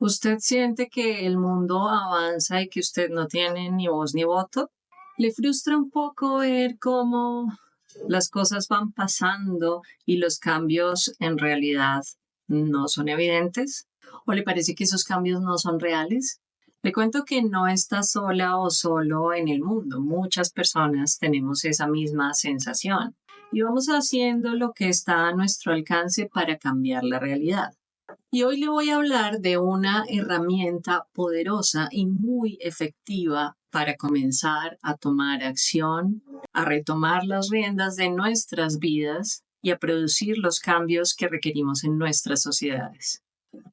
¿Usted siente que el mundo avanza y que usted no tiene ni voz ni voto? ¿Le frustra un poco ver cómo las cosas van pasando y los cambios en realidad no son evidentes? ¿O le parece que esos cambios no son reales? Le cuento que no está sola o solo en el mundo. Muchas personas tenemos esa misma sensación y vamos haciendo lo que está a nuestro alcance para cambiar la realidad. Y hoy le voy a hablar de una herramienta poderosa y muy efectiva para comenzar a tomar acción, a retomar las riendas de nuestras vidas y a producir los cambios que requerimos en nuestras sociedades.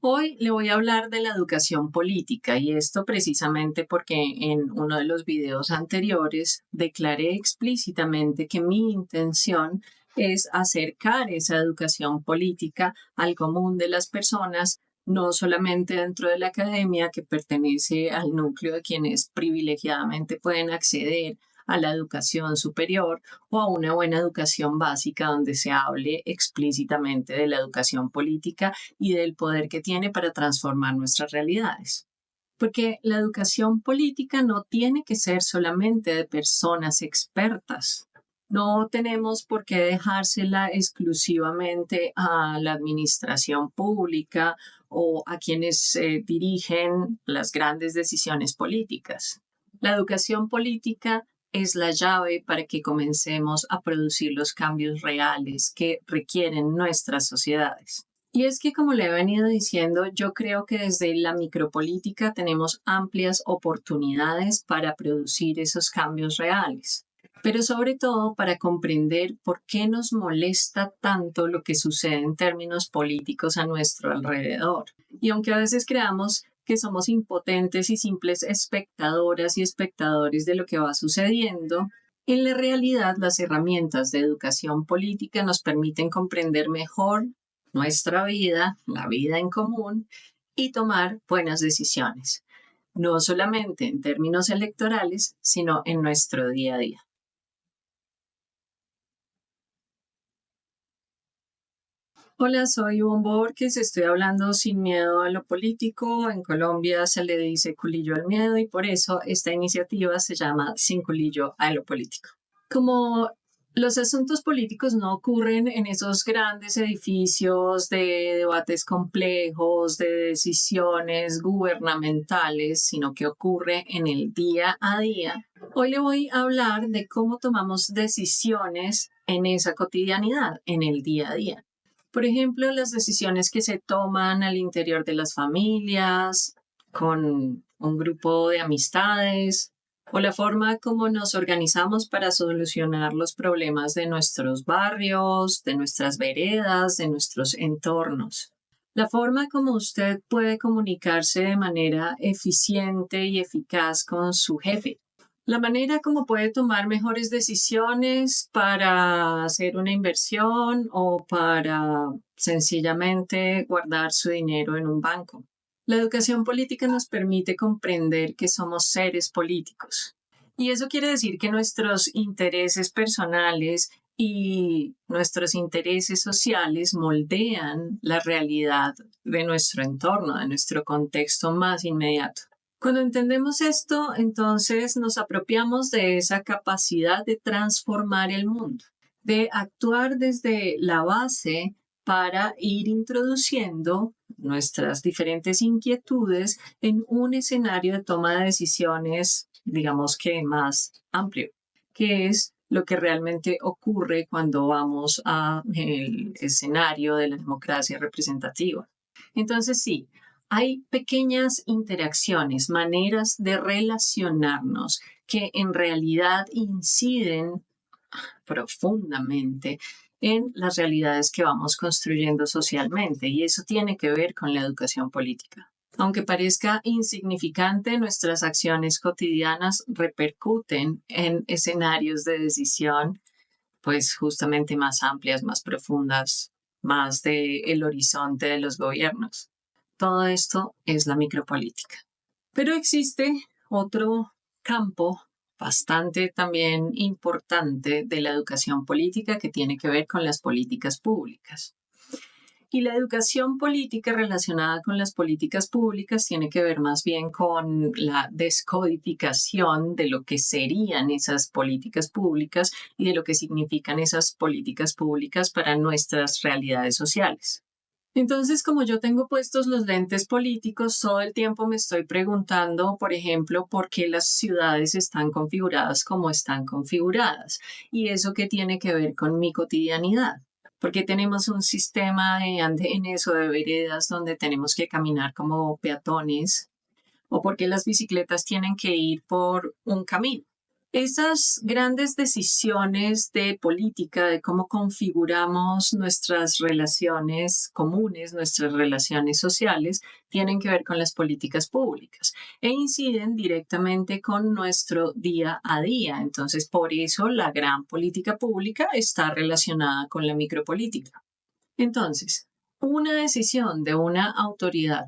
Hoy le voy a hablar de la educación política y esto precisamente porque en uno de los videos anteriores declaré explícitamente que mi intención es acercar esa educación política al común de las personas, no solamente dentro de la academia que pertenece al núcleo de quienes privilegiadamente pueden acceder a la educación superior o a una buena educación básica donde se hable explícitamente de la educación política y del poder que tiene para transformar nuestras realidades. Porque la educación política no tiene que ser solamente de personas expertas. No tenemos por qué dejársela exclusivamente a la administración pública o a quienes dirigen las grandes decisiones políticas. La educación política es la llave para que comencemos a producir los cambios reales que requieren nuestras sociedades. Y es que, como le he venido diciendo, yo creo que desde la micropolítica tenemos amplias oportunidades para producir esos cambios reales, pero sobre todo para comprender por qué nos molesta tanto lo que sucede en términos políticos a nuestro alrededor. Y aunque a veces creamos que somos impotentes y simples espectadoras y espectadores de lo que va sucediendo, en la realidad las herramientas de educación política nos permiten comprender mejor nuestra vida, la vida en común, y tomar buenas decisiones, no solamente en términos electorales, sino en nuestro día a día. Hola, soy Ivonne Borges, estoy hablando sin miedo a lo político. En Colombia se le dice culillo al miedo y por eso esta iniciativa se llama Sin culillo a lo político. Como los asuntos políticos no ocurren en esos grandes edificios de debates complejos, de decisiones gubernamentales, sino que ocurre en el día a día, hoy le voy a hablar de cómo tomamos decisiones en esa cotidianidad, en el día a día. Por ejemplo, las decisiones que se toman al interior de las familias, con un grupo de amistades, o la forma como nos organizamos para solucionar los problemas de nuestros barrios, de nuestras veredas, de nuestros entornos. La forma como usted puede comunicarse de manera eficiente y eficaz con su jefe. La manera como puede tomar mejores decisiones para hacer una inversión o para sencillamente guardar su dinero en un banco. La educación política nos permite comprender que somos seres políticos. Y eso quiere decir que nuestros intereses personales y nuestros intereses sociales moldean la realidad de nuestro entorno, de nuestro contexto más inmediato. Cuando entendemos esto, entonces nos apropiamos de esa capacidad de transformar el mundo, de actuar desde la base para ir introduciendo nuestras diferentes inquietudes en un escenario de toma de decisiones, digamos que más amplio, que es lo que realmente ocurre cuando vamos al escenario de la democracia representativa. Entonces, sí, hay pequeñas interacciones, maneras de relacionarnos que en realidad inciden profundamente en las realidades que vamos construyendo socialmente y eso tiene que ver con la educación política. Aunque parezca insignificante, nuestras acciones cotidianas repercuten en escenarios de decisión, pues justamente más amplias, más profundas, más del horizonte de los gobiernos. Todo esto es la micropolítica. Pero existe otro campo bastante también importante de la educación política que tiene que ver con las políticas públicas. Y la educación política relacionada con las políticas públicas tiene que ver más bien con la descodificación de lo que serían esas políticas públicas y de lo que significan esas políticas públicas para nuestras realidades sociales. Entonces, como yo tengo puestos los lentes políticos, todo el tiempo me estoy preguntando, por ejemplo, por qué las ciudades están configuradas como están configuradas. Y eso qué tiene que ver con mi cotidianidad. Porque tenemos un sistema de andenes o de veredas donde tenemos que caminar como peatones, o porque las bicicletas tienen que ir por un camino. Esas grandes decisiones de política, de cómo configuramos nuestras relaciones comunes, nuestras relaciones sociales, tienen que ver con las políticas públicas e inciden directamente con nuestro día a día. Entonces, por eso la gran política pública está relacionada con la micropolítica. Entonces, una decisión de una autoridad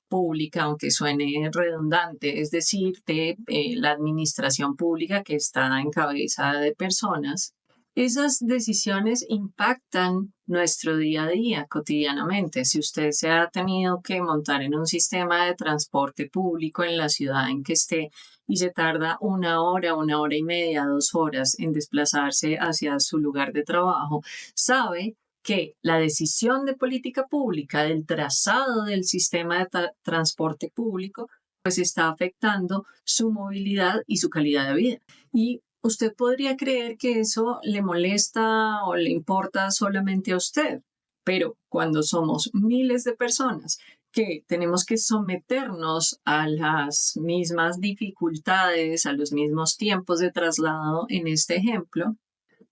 pública, aunque suene redundante, es decir, de la administración pública que está en cabeza de personas, esas decisiones impactan nuestro día a día cotidianamente. Si usted se ha tenido que montar en un sistema de transporte público en la ciudad en que esté y se tarda una hora y media, 2 horas en desplazarse hacia su lugar de trabajo, sabe que la decisión de política pública del trazado del sistema de transporte público pues está afectando su movilidad y su calidad de vida. Y usted podría creer que eso le molesta o le importa solamente a usted, pero cuando somos miles de personas que tenemos que someternos a las mismas dificultades, a los mismos tiempos de traslado en este ejemplo,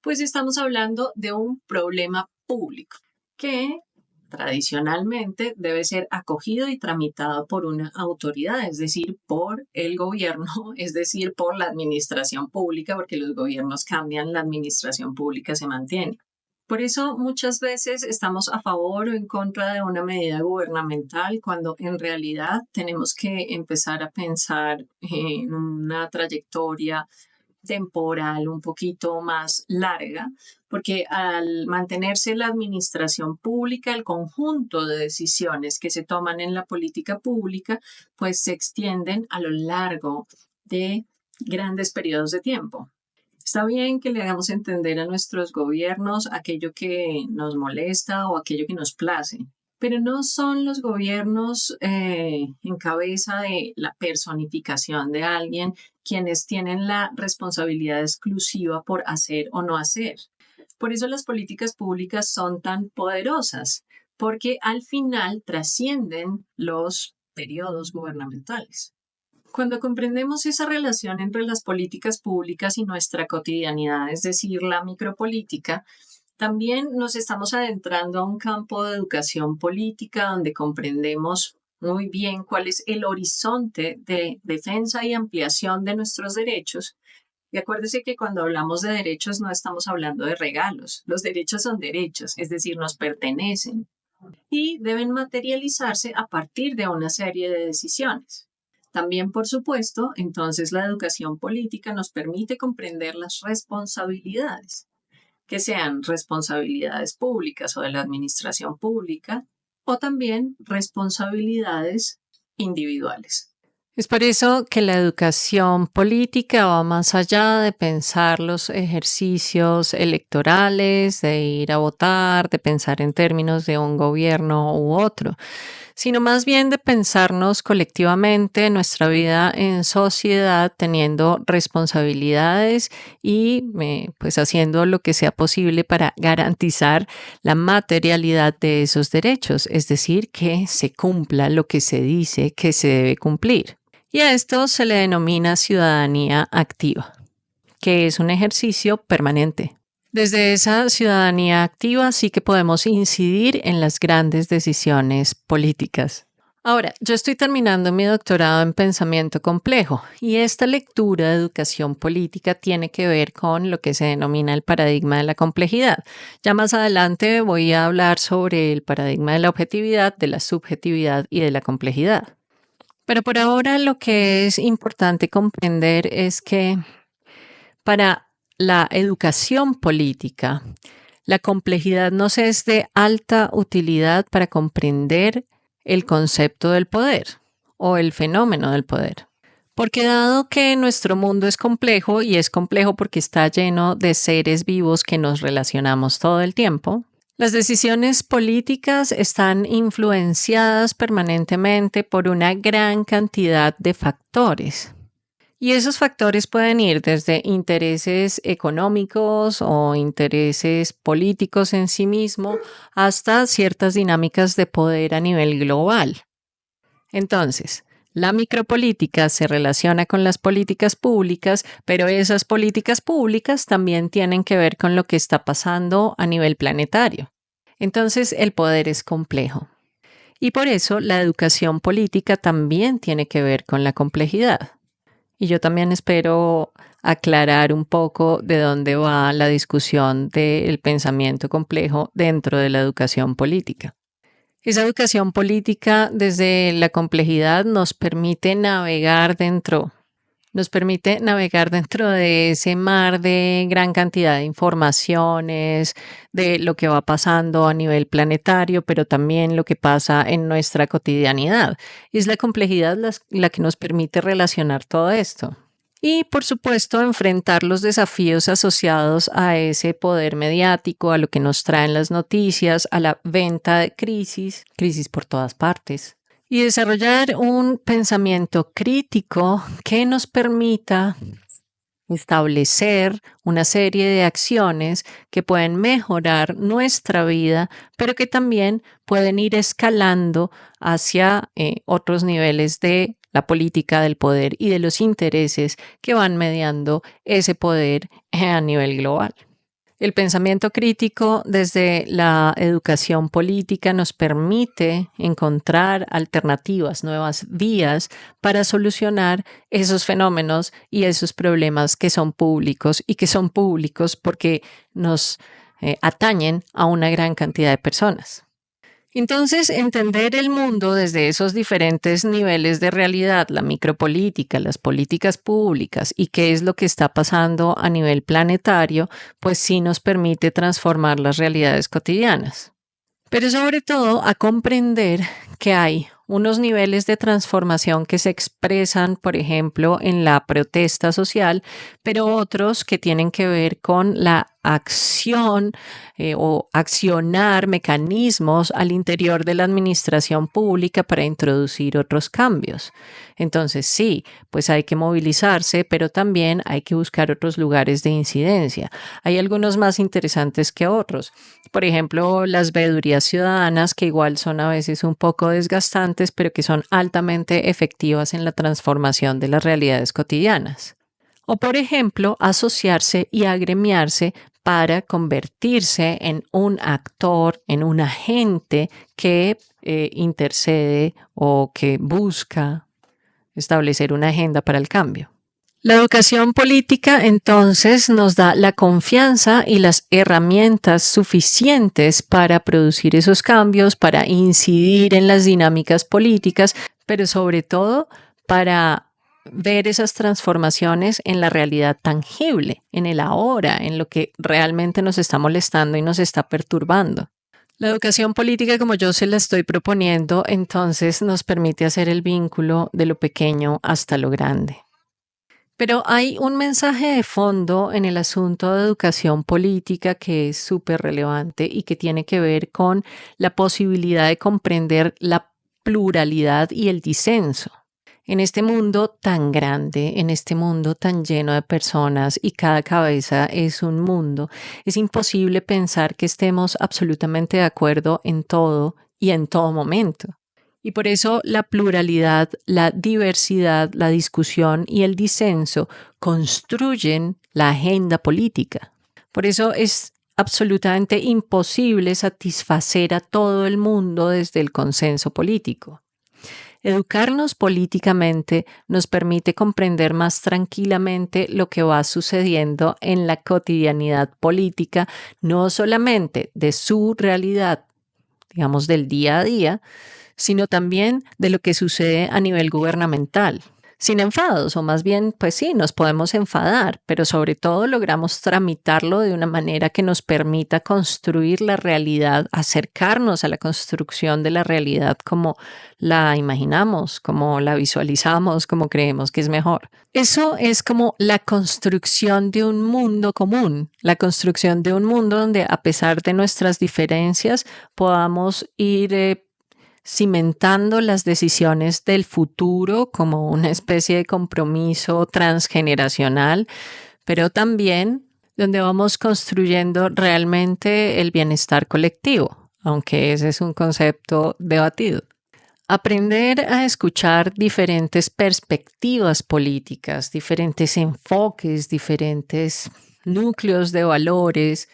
pues estamos hablando de un problema público que tradicionalmente debe ser acogido y tramitado por una autoridad, es decir, por el gobierno, es decir, por la administración pública, porque los gobiernos cambian, la administración pública se mantiene. Por eso muchas veces estamos a favor o en contra de una medida gubernamental cuando en realidad tenemos que empezar a pensar en una trayectoria temporal un poquito más larga, porque al mantenerse la administración pública, el conjunto de decisiones que se toman en la política pública, pues se extienden a lo largo de grandes periodos de tiempo. Está bien que le hagamos entender a nuestros gobiernos aquello que nos molesta o aquello que nos place, pero no son los gobiernos en cabeza de la personificación de alguien quienes tienen la responsabilidad exclusiva por hacer o no hacer. Por eso las políticas públicas son tan poderosas, porque al final trascienden los periodos gubernamentales. Cuando comprendemos esa relación entre las políticas públicas y nuestra cotidianidad, es decir, la micropolítica, también nos estamos adentrando a un campo de educación política donde comprendemos muy bien cuál es el horizonte de defensa y ampliación de nuestros derechos. Y acuérdese que cuando hablamos de derechos no estamos hablando de regalos. Los derechos son derechos, es decir, nos pertenecen y deben materializarse a partir de una serie de decisiones. También, por supuesto, entonces la educación política nos permite comprender las responsabilidades, que sean responsabilidades públicas o de la administración pública, o también responsabilidades individuales. Es por eso que la educación política va más allá de pensar los ejercicios electorales, de ir a votar, de pensar en términos de un gobierno u otro, sino más bien de pensarnos colectivamente nuestra vida en sociedad, teniendo responsabilidades y pues haciendo lo que sea posible para garantizar la materialidad de esos derechos, es decir, que se cumpla lo que se dice que se debe cumplir. Y a esto se le denomina ciudadanía activa, que es un ejercicio permanente. Desde esa ciudadanía activa sí que podemos incidir en las grandes decisiones políticas. Ahora, yo estoy terminando mi doctorado en pensamiento complejo y esta lectura de educación política tiene que ver con lo que se denomina el paradigma de la complejidad. Ya más adelante voy a hablar sobre el paradigma de la objetividad, de la subjetividad y de la complejidad. Pero por ahora lo que es importante comprender es que para la educación política, La complejidad nos es de alta utilidad para comprender el concepto del poder o el fenómeno del poder. Porque dado que nuestro mundo es complejo y es complejo porque está lleno de seres vivos que nos relacionamos todo el tiempo, las decisiones políticas están influenciadas permanentemente por una gran cantidad de factores. Y esos factores pueden ir desde intereses económicos o intereses políticos en sí mismo hasta ciertas dinámicas de poder a nivel global. Entonces, la micropolítica se relaciona con las políticas públicas, pero esas políticas públicas también tienen que ver con lo que está pasando a nivel planetario. Entonces, el poder es complejo. Y por eso la educación política también tiene que ver con la complejidad. Y yo también espero aclarar un poco de dónde va la discusión del pensamiento complejo dentro de la educación política. Esa educación política desde la complejidad nos permite navegar dentro de ese mar de gran cantidad de informaciones, de lo que va pasando a nivel planetario, pero también lo que pasa en nuestra cotidianidad. Es la complejidad la que nos permite relacionar todo esto. Y, por supuesto, enfrentar los desafíos asociados a ese poder mediático, a lo que nos traen las noticias, a la venta de crisis por todas partes. Y desarrollar un pensamiento crítico que nos permita establecer una serie de acciones que pueden mejorar nuestra vida, pero que también pueden ir escalando hacia otros niveles de la política del poder y de los intereses que van mediando ese poder a nivel global. El pensamiento crítico desde la educación política nos permite encontrar alternativas, nuevas vías para solucionar esos fenómenos y esos problemas que son públicos y que son públicos porque nos atañen a una gran cantidad de personas. Entonces, entender el mundo desde esos diferentes niveles de realidad, la micropolítica, las políticas públicas y qué es lo que está pasando a nivel planetario, pues sí nos permite transformar las realidades cotidianas. Pero sobre todo a comprender que hay unos niveles de transformación que se expresan, por ejemplo, en la protesta social, pero otros que tienen que ver con la acción o accionar mecanismos al interior de la administración pública para introducir otros cambios. Entonces, sí, pues hay que movilizarse, pero también hay que buscar otros lugares de incidencia. Hay algunos más interesantes que otros. Por ejemplo, las veedurías ciudadanas, que igual son a veces un poco desgastantes, pero que son altamente efectivas en la transformación de las realidades cotidianas. O, por ejemplo, asociarse y agremiarse para convertirse en un actor, en un agente que intercede o que busca establecer una agenda para el cambio. La educación política entonces nos da la confianza y las herramientas suficientes para producir esos cambios, para incidir en las dinámicas políticas, pero sobre todo para ver esas transformaciones en la realidad tangible, en el ahora, en lo que realmente nos está molestando y nos está perturbando. La educación política, como yo se la estoy proponiendo, entonces nos permite hacer el vínculo de lo pequeño hasta lo grande. Pero hay un mensaje de fondo en el asunto de educación política que es súper relevante y que tiene que ver con la posibilidad de comprender la pluralidad y el disenso. En este mundo tan grande, en este mundo tan lleno de personas y cada cabeza es un mundo, es imposible pensar que estemos absolutamente de acuerdo en todo y en todo momento. Y por eso la pluralidad, la diversidad, la discusión y el disenso construyen la agenda política. Por eso es absolutamente imposible satisfacer a todo el mundo desde el consenso político. Educarnos políticamente nos permite comprender más tranquilamente lo que va sucediendo en la cotidianidad política, no solamente de su realidad, digamos, del día a día, sino también de lo que sucede a nivel gubernamental. sin enfados, o más bien, pues sí, nos podemos enfadar, pero sobre todo logramos tramitarlo de una manera que nos permita construir la realidad, acercarnos a la construcción de la realidad como la imaginamos, como la visualizamos, como creemos que es mejor. Eso es como la construcción de un mundo común, la construcción de un mundo donde a pesar de nuestras diferencias podamos ir cimentando las decisiones del futuro como una especie de compromiso transgeneracional, pero también donde vamos construyendo realmente el bienestar colectivo, aunque ese es un concepto debatido. Aprender a escuchar diferentes perspectivas políticas, diferentes enfoques, diferentes núcleos de valores,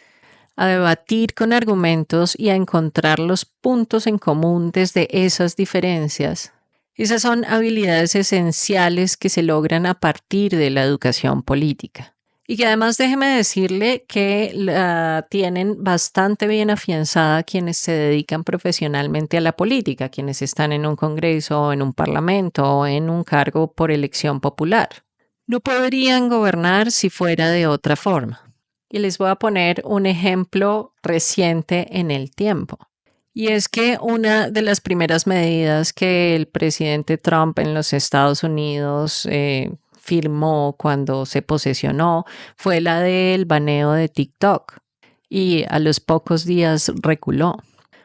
a debatir con argumentos y a encontrar los puntos en común desde esas diferencias. Esas son habilidades esenciales que se logran a partir de la educación política. Y que además déjeme decirle que la tienen bastante bien afianzada quienes se dedican profesionalmente a la política, quienes están en un congreso, en un parlamento o en un cargo por elección popular. No podrían gobernar si fuera de otra forma. Y les voy a poner un ejemplo reciente en el tiempo. Y es que una de las primeras medidas que el presidente Trump en los Estados Unidos firmó cuando se posesionó fue la del baneo de TikTok. Y a los pocos días reculó.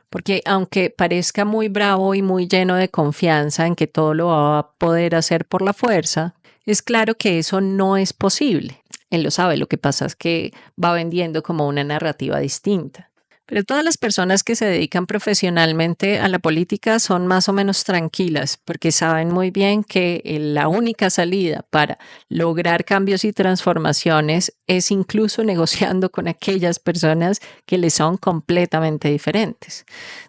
Porque aunque parezca muy bravo y muy lleno de confianza en que todo lo va a poder hacer por la fuerza, es claro que eso no es posible. Él lo sabe, lo que pasa es que va vendiendo como una narrativa distinta. Pero todas las personas que se dedican profesionalmente a la política son más o menos tranquilas porque saben muy bien que la única salida para lograr cambios y transformaciones es incluso negociando con aquellas personas que les son completamente diferentes.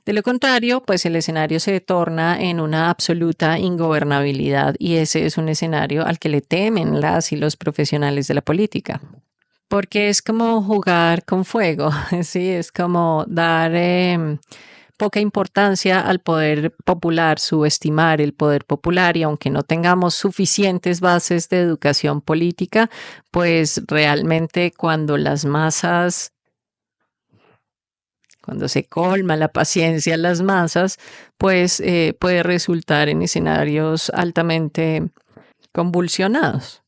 De lo contrario, pues el escenario se torna en una absoluta ingobernabilidad y ese es un escenario al que le temen las y los profesionales de la política. Porque es como jugar con fuego, sí, es como dar poca importancia al poder popular, subestimar el poder popular y aunque no tengamos suficientes bases de educación política, pues realmente cuando se colma la paciencia en las masas, pues puede resultar en escenarios altamente convulsionados.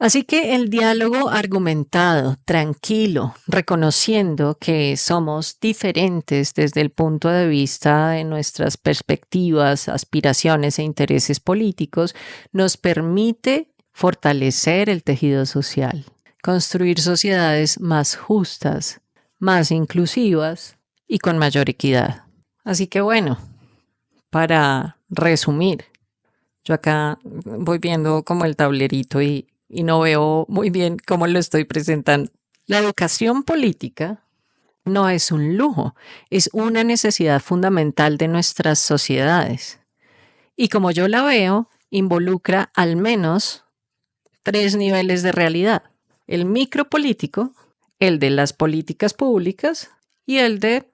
Así que el diálogo argumentado, tranquilo, reconociendo que somos diferentes desde el punto de vista de nuestras perspectivas, aspiraciones e intereses políticos, nos permite fortalecer el tejido social, construir sociedades más justas, más inclusivas y con mayor equidad. Así que bueno, para resumir, yo acá voy viendo como el tablerito y no veo muy bien cómo lo estoy presentando. La educación política no es un lujo, es una necesidad fundamental de nuestras sociedades. Y como yo la veo, involucra al menos 3 niveles de realidad. El micropolítico, el de las políticas públicas y el de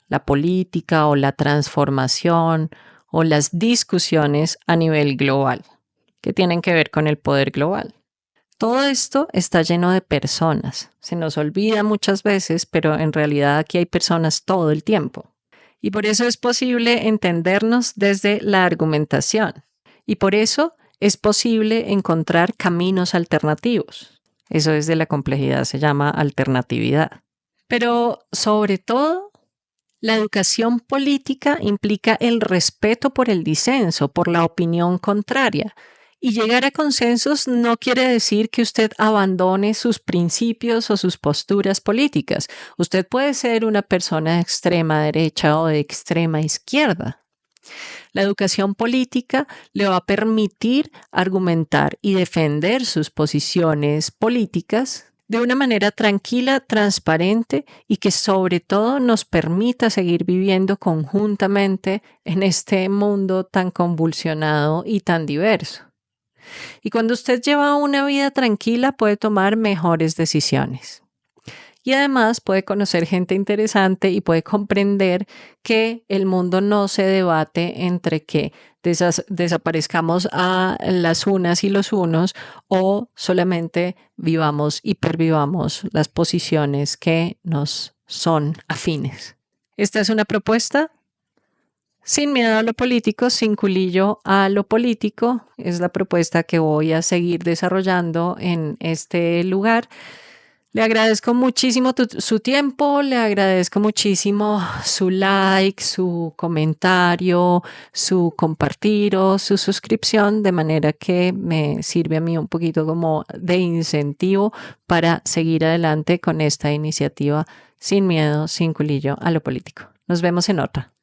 la política o la transformación o las discusiones a nivel global, que tienen que ver con el poder global. Todo esto está lleno de personas. Se nos olvida muchas veces, pero en realidad aquí hay personas todo el tiempo. Y por eso es posible entendernos desde la argumentación. Y por eso es posible encontrar caminos alternativos. Eso desde la complejidad se llama alternatividad. Pero sobre todo, la educación política implica el respeto por el disenso, por la opinión contraria. Y llegar a consensos no quiere decir que usted abandone sus principios o sus posturas políticas. Usted puede ser una persona de extrema derecha o de extrema izquierda. La educación política le va a permitir argumentar y defender sus posiciones políticas de una manera tranquila, transparente y que sobre todo nos permita seguir viviendo conjuntamente en este mundo tan convulsionado y tan diverso. Y cuando usted lleva una vida tranquila puede tomar mejores decisiones. Y además puede conocer gente interesante y puede comprender que el mundo no se debate entre que desaparezcamos a las unas y los unos o solamente vivamos y pervivamos las posiciones que nos son afines. Esta es una propuesta sin miedo a lo político, sin culillo a lo político. Es la propuesta que voy a seguir desarrollando en este lugar. Le agradezco muchísimo su tiempo, le agradezco muchísimo su like, su comentario, su compartir o su suscripción, de manera que me sirve a mí un poquito como de incentivo para seguir adelante con esta iniciativa sin miedo, sin culillo a lo político. Nos vemos en otra.